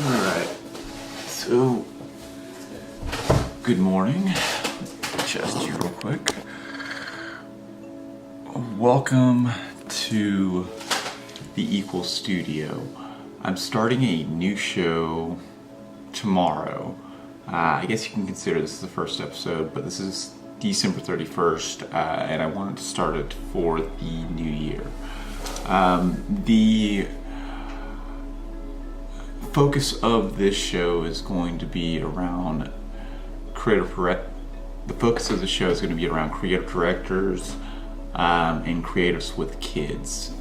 Alright, so good morning. Adjust you real quick. Welcome to the Equal Studio. I'm starting a new show tomorrow. I guess you can consider this the first episode, but this is December 31st, and I wanted to start it for the new year. The focus of this show is going to be around creative directors and creatives with kids.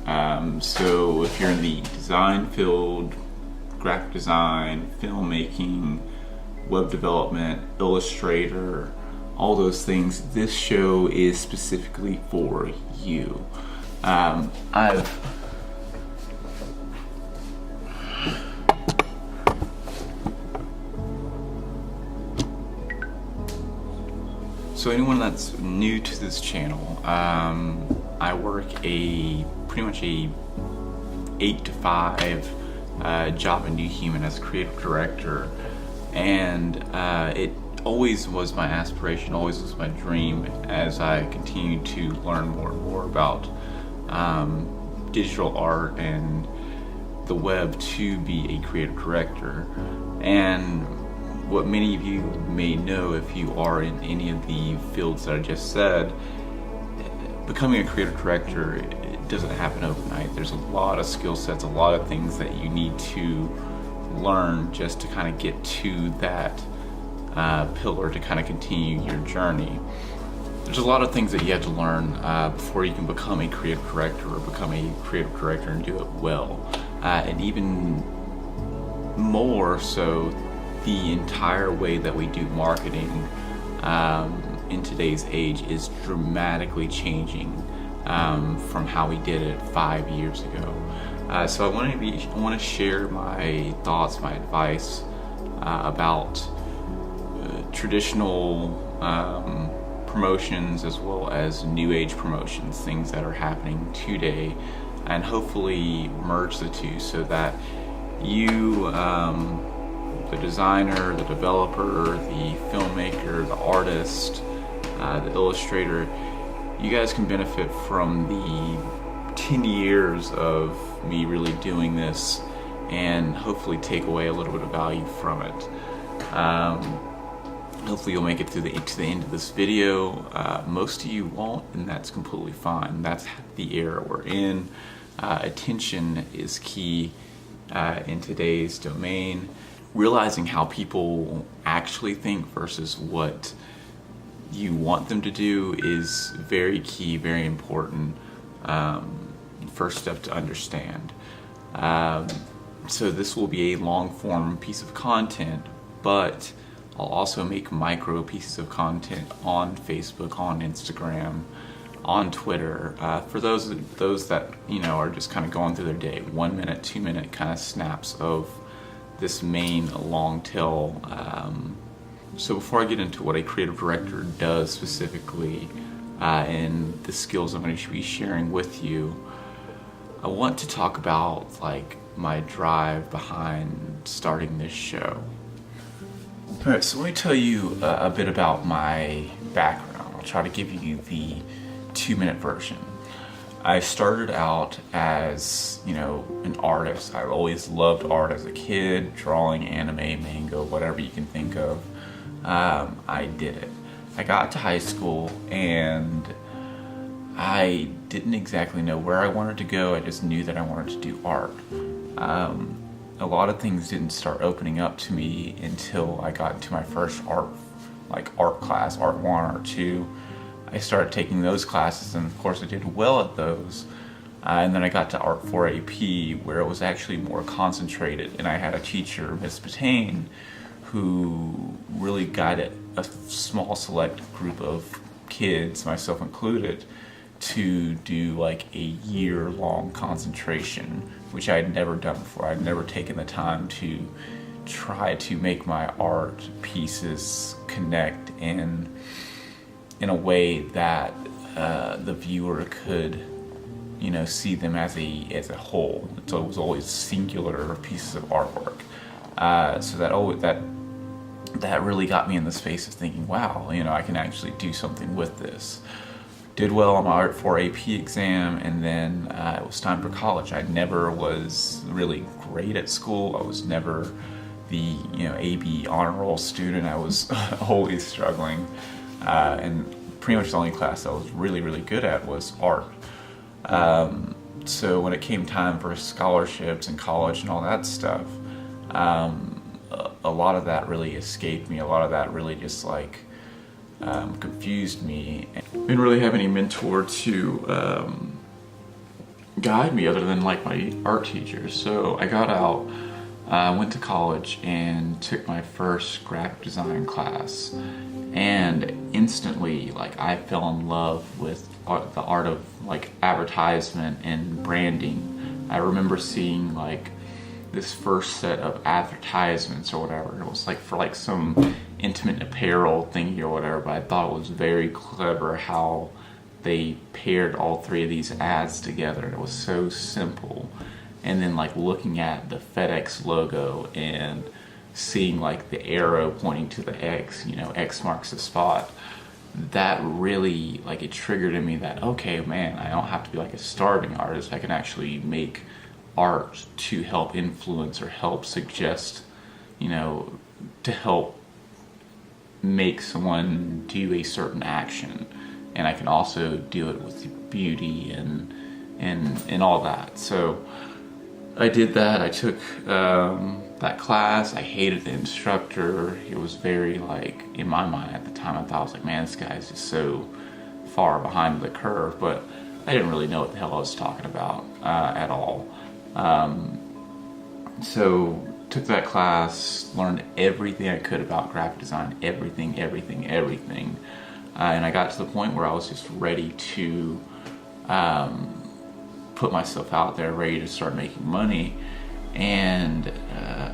So if you're in the design field, graphic design, filmmaking, web development, illustrator, all those things, this show is specifically for you. So anyone that's new to this channel, I work pretty much a 8 to 5 job in New Human as a creative director, and it always was my aspiration, always was my dream as I continue to learn more and more about digital art and the web to be a creative director. And what many of you may know, if you are in any of the fields that I just said, becoming a creative director, it doesn't happen overnight. There's a lot of skill sets, a lot of things that you need to learn just to kind of get to that pillar to kind of continue your journey. There's a lot of things that you have to learn before you can become a creative director or become a creative director and do it well. And even more so, the entire way that we do marketing in today's age is dramatically changing from how we did it 5 years ago. So I want to share my thoughts, my advice about traditional promotions as well as new age promotions, things that are happening today, and hopefully merge the two so that you, the designer, the developer, the filmmaker, the artist, the illustrator, you guys can benefit from the 10 years of me really doing this and hopefully take away a little bit of value from it. Hopefully you'll make it to the end of this video. Most of you won't, and that's completely fine. That's the era we're in. Attention is key in today's domain. Realizing how people actually think versus what you want them to do is very key, very important. First step to understand. So this will be a long form piece of content, but I'll also make micro pieces of content on Facebook, on Instagram, on Twitter, for those that are just kind of going through their day, 1 minute, 2 minute kind of snaps of this main long tail. So before I get into what a creative director does specifically and the skills I'm going to be sharing with you, I want to talk about my drive behind starting this show. Alright, so let me tell you a bit about my background. I'll try to give you the 2-minute version. I started out as, an artist. I always loved art as a kid, drawing, anime, manga, whatever you can think of. I did it. I got to high school and I didn't exactly know where I wanted to go. I just knew that I wanted to do art. A lot of things didn't start opening up to me until I got into my first art class, art 1, art 2. I started taking those classes, and of course I did well at those. And then I got to Art 4 AP, where it was actually more concentrated, and I had a teacher, Miss Patane, who really guided a small select group of kids, myself included, to do a year-long concentration, which I had never done before. I'd never taken the time to try to make my art pieces connect in a way that the viewer could, see them as a whole. So it was always singular pieces of artwork. So that really got me in the space of thinking, wow, I can actually do something with this. Did well on my Art 4 AP exam, and then it was time for college. I never was really great at school. I was never the AB honor roll student. I was always struggling, and pretty much the only class I was really, really good at was art. So when it came time for scholarships and college and all that stuff, a lot of that really escaped me. A lot of that really just confused me. I didn't really have any mentor to guide me other than my art teachers. So I got out, went to college and took my first graphic design class, and instantly I fell in love with the art of advertisement and branding. I remember seeing this first set of advertisements or whatever. It was for some intimate apparel thingy or whatever, but I thought it was very clever how they paired all three of these ads together. It was so simple. And then looking at the FedEx logo and seeing the arrow pointing to the X, X marks the spot, that really it triggered in me that, okay, man, I don't have to be a starving artist. I can actually make art to help influence or help suggest, to help make someone do a certain action, and I can also do it with beauty and all that. So I did that. I took that class. I hated the instructor. It was very in my mind at the time, I thought, I was man, this guy's just so far behind the curve, but I didn't really know what the hell I was talking about at all. So took that class, learned everything I could about graphic design, everything. And I got to the point where I was just ready to put myself out there, ready to start making money. And I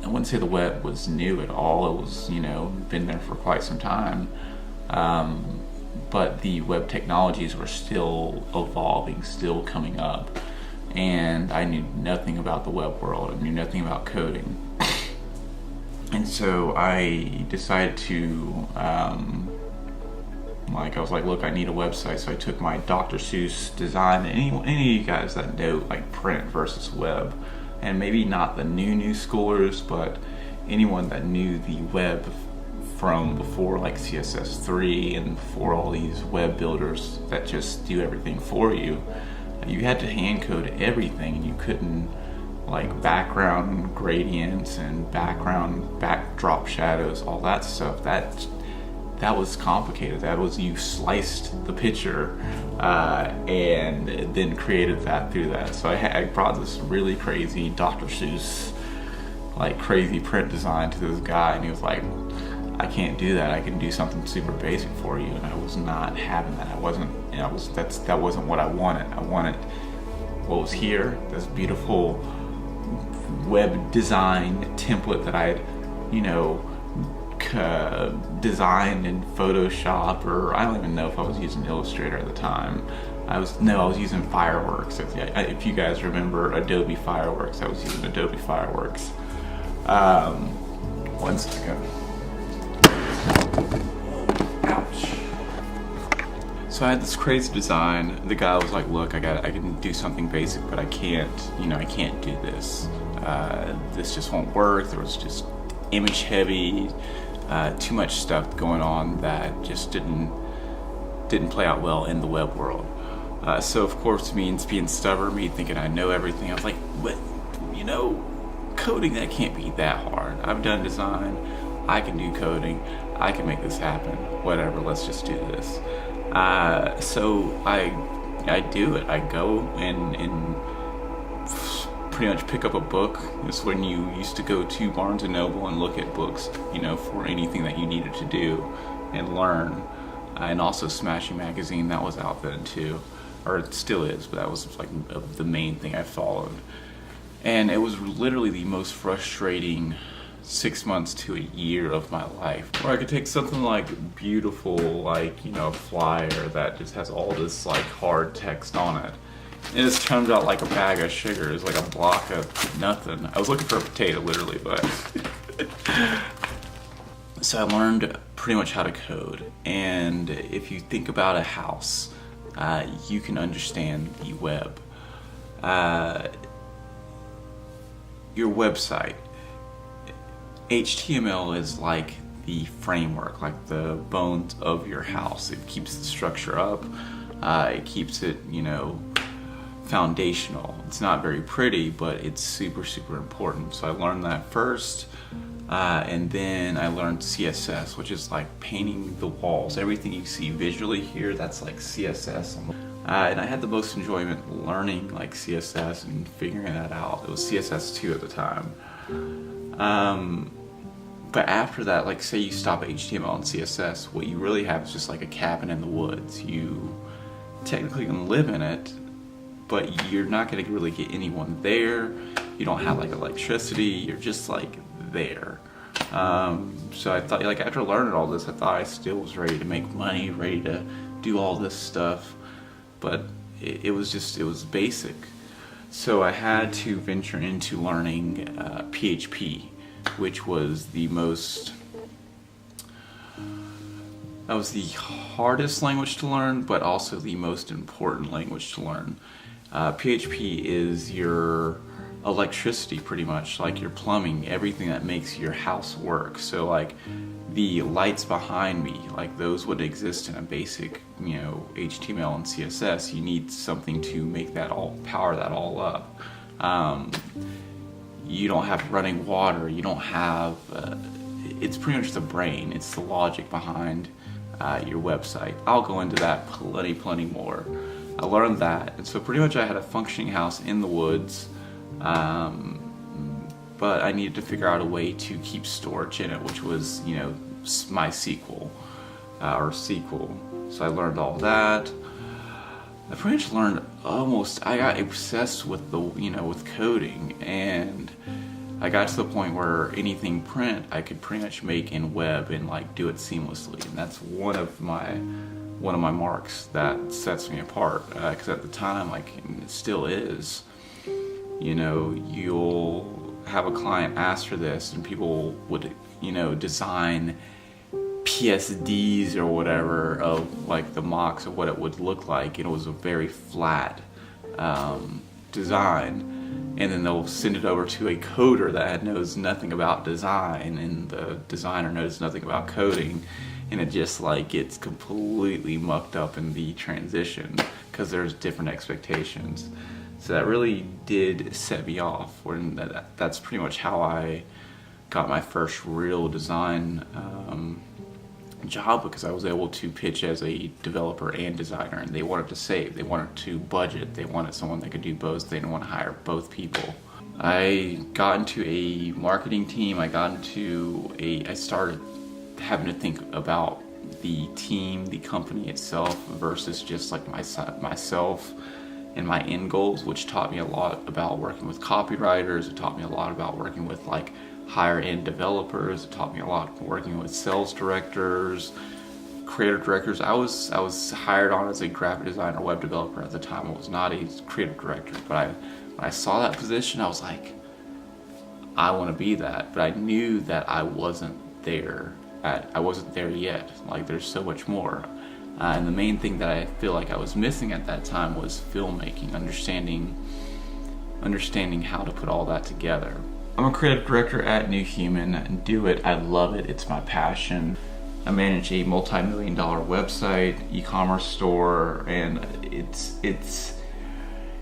wouldn't say the web was new at all. It was, been there for quite some time. But the web technologies were still evolving, still coming up. And I knew nothing about the web world. I knew nothing about coding. And so I decided to, I was look, I need a website. So I took my Dr. Seuss design. Any of you guys that know print versus web, and maybe not the new schoolers, but anyone that knew the web from before CSS3 and before all these web builders that just do everything for you, you had to hand code everything, and you couldn't background gradients and backdrop shadows, all that stuff. That was complicated. That was, you sliced the picture and then created that through that. So I brought this really crazy Dr. Seuss crazy print design to this guy, and he was like, I can't do that. I can do something super basic for you. And I was not having that. That wasn't what I wanted. I wanted what was here, this beautiful web design template that I had, designed in Photoshop, or I don't even know if I was using Illustrator at the time. I was using Fireworks. If you guys remember Adobe Fireworks, I was using Adobe Fireworks. One second. Ouch. So I had this crazy design. The guy was like, look, I can do something basic, but I can't do this. This just won't work. There was just image heavy, too much stuff going on that just didn't play out well in the web world. So of course, me being stubborn, me thinking I know everything, I was like, but coding, that can't be that hard. I've done design, I can do coding, I can make this happen, whatever, let's just do this. So I do it. I go and pretty much pick up a book. It's when you used to go to Barnes and Noble and look at books, for anything that you needed to do and learn. And also Smashing Magazine, that was out then too, or it still is, but that was the main thing I followed. And it was literally the most frustrating 6 months to a year of my life, where I could take something beautiful, a flyer that just has all this hard text on it, It just turns out like a bag of sugar. It's like a block of nothing. I was looking for a potato, literally, but... So I learned pretty much how to code. And if you think about a house, you can understand the web. Your website. HTML is like the framework, like the bones of your house. It keeps the structure up. It keeps it, foundational. It's not very pretty, but it's super, super important. So I learned that first, and then I learned CSS, which is like painting the walls. Everything you see visually here, that's like CSS. And I had the most enjoyment learning like CSS and figuring that out. It was CSS2 at the time. But after that, like say you stop at HTML and CSS, what you really have is just like a cabin in the woods. You technically can live in it, but you're not going to really get anyone there. You don't have like electricity. You're just like there. So I thought, like after learning all this, I thought I still was ready to make money, ready to do all this stuff. But it was basic. So I had to venture into learning PHP, which was the hardest language to learn, but also the most important language to learn. PHP is your electricity, pretty much, like your plumbing, everything that makes your house work. So like the lights behind me, like those would exist in a basic, HTML and CSS. You need something to make that power that all up. You don't have running water. You don't have, it's pretty much the brain. It's the logic behind your website. I'll go into that plenty more. I learned that, and so pretty much I had a functioning house in the woods, but I needed to figure out a way to keep storage in it, which was, MySQL or SQL. So I learned all that. I pretty much learned I got obsessed with with coding, and I got to the point where anything print I could pretty much make in web and like do it seamlessly, and that's one of my marks that sets me apart, because at the time, like, and it still is, you'll have a client ask for this and people would design PSDs or whatever of like the mocks of what it would look like, and it was a very flat design, and then they'll send it over to a coder that knows nothing about design, and the designer knows nothing about coding, and it just like gets completely mucked up in the transition because there's different expectations. So that really did set me off. That's pretty much how I got my first real design job, because I was able to pitch as a developer and designer, and they wanted to save, they wanted to budget, they wanted someone that could do both. They didn't want to hire both people. I got into a marketing team. I started having to think about the team, the company itself, versus just like myself and my end goals, which taught me a lot about working with copywriters. It taught me a lot about working with like higher end developers. It taught me a lot working with sales directors, creative directors. I was hired on as a graphic designer, web developer at the time. I was not a creative director, but when I saw that position, I was like, I want to be that. But I knew that I wasn't there yet. Like, there's so much more. And the main thing that I feel like I was missing at that time was filmmaking, understanding how to put all that together. I'm a creative director at New Human, and do it. I love it. It's my passion. I manage a multi-million-dollar website, e-commerce store, and it's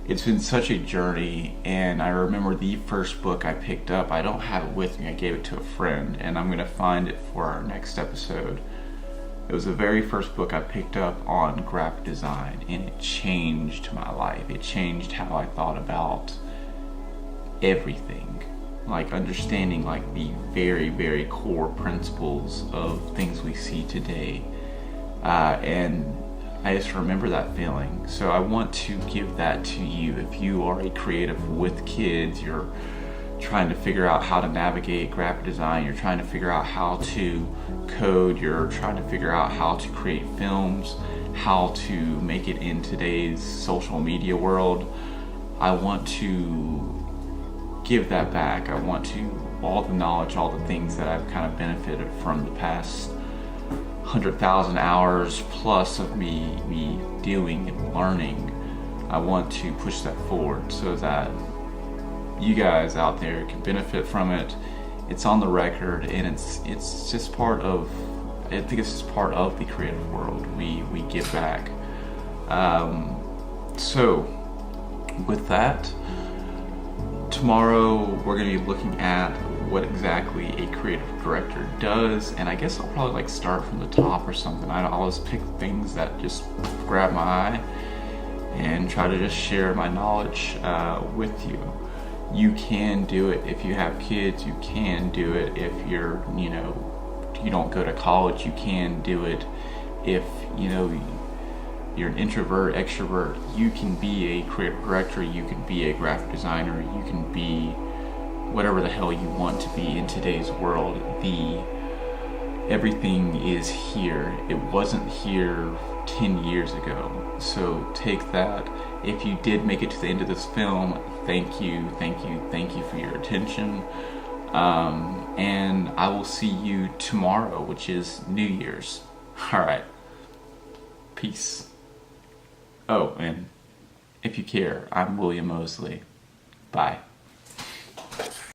been such a journey. And I remember the first book I picked up, I don't have it with me, I gave it to a friend, and I'm gonna find it for our next episode. It was the very first book I picked up on graphic design, and it changed my life. It changed how I thought about everything, like understanding like the very, very core principles of things we see today. And I just remember that feeling. So I want to give that to you. If you are a creative with kids, you're trying to figure out how to navigate graphic design, you're trying to figure out how to code, you're trying to figure out how to create films, how to make it in today's social media world. I want to give that back. I want to, all the knowledge, all the things that I've kind of benefited from the past 100,000 hours plus of me doing and learning, I want to push that forward so that you guys out there can benefit from it. It's on the record, and it's just part of, I think it's just part of the creative world. We give back. So with that, tomorrow we're going to be looking at what exactly a creative director does, and I guess I'll probably like start from the top or something. I always pick things that just grab my eye and try to just share my knowledge with you. You can do it if you have kids. You can do it if you're, you don't go to college. You can do it if, you're an introvert, extrovert. You can be a creative director. You can be a graphic designer. You can be whatever the hell you want to be in today's world. Everything is here. It wasn't here 10 years ago. So take that. If you did make it to the end of this film, thank you for your attention. And I will see you tomorrow, which is New Year's. All right. Peace. Oh, and if you care, I'm William Mosley. Bye.